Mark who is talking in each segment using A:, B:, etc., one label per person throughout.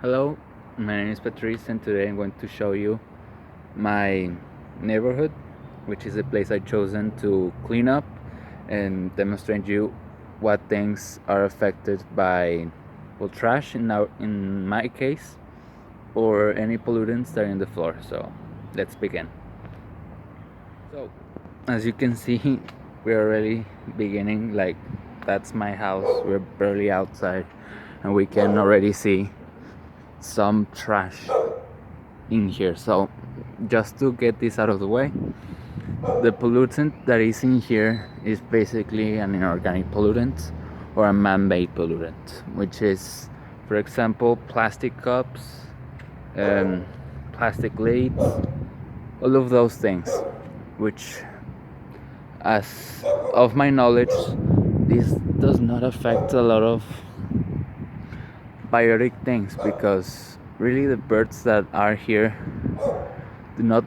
A: Hello, my name is Patrice, and today I'm going to show you my neighborhood, which is a place I've chosen to clean up and demonstrate you what things are affected by trash in my case, or any pollutants that are in the floor. So let's begin. So as you can see, we're already beginning. Like, that's my house. We're barely outside, and we can already see some trash in here. So just to get this out of the way, the pollutant that is in here is basically an inorganic pollutant or a man-made pollutant, which is, for example, plastic cups, plastic lids, all of those things, which, as of my knowledge, this does not affect a lot of biotic things, because really the birds that are here do not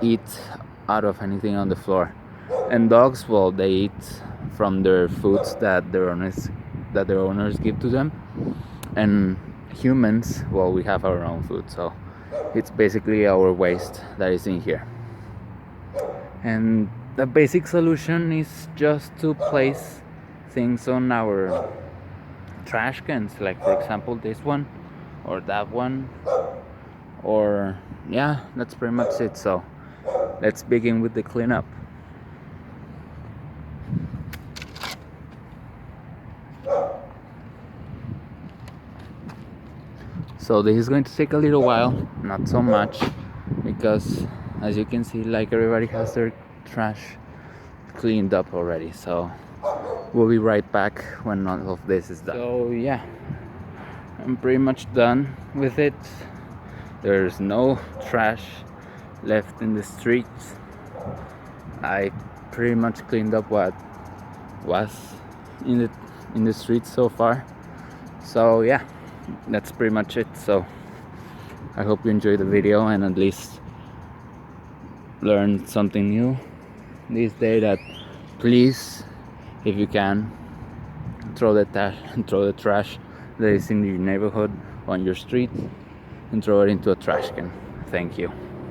A: eat out of anything on the floor, and dogs, well, they eat from their foods that their owners give to them, and humans, well, we have our own food, so it's basically our waste that is in here. And the basic solution is just to place things on our trash cans, like, for example, this one or that one, or yeah, that's pretty much it. So let's begin with the cleanup. So this is going to take a little while, not so much, because as you can see, like, everybody has their trash cleaned up already. So we'll be right back when all of this is done. So yeah, I'm pretty much done with it. There's no trash left in the streets. I pretty much cleaned up what was in the streets so far. So yeah, that's pretty much it. So I hope you enjoyed the video and at least learned something new this day, that please, if you can, throw the trash that is in your neighborhood, on your street, and throw it into a trash can. Thank you.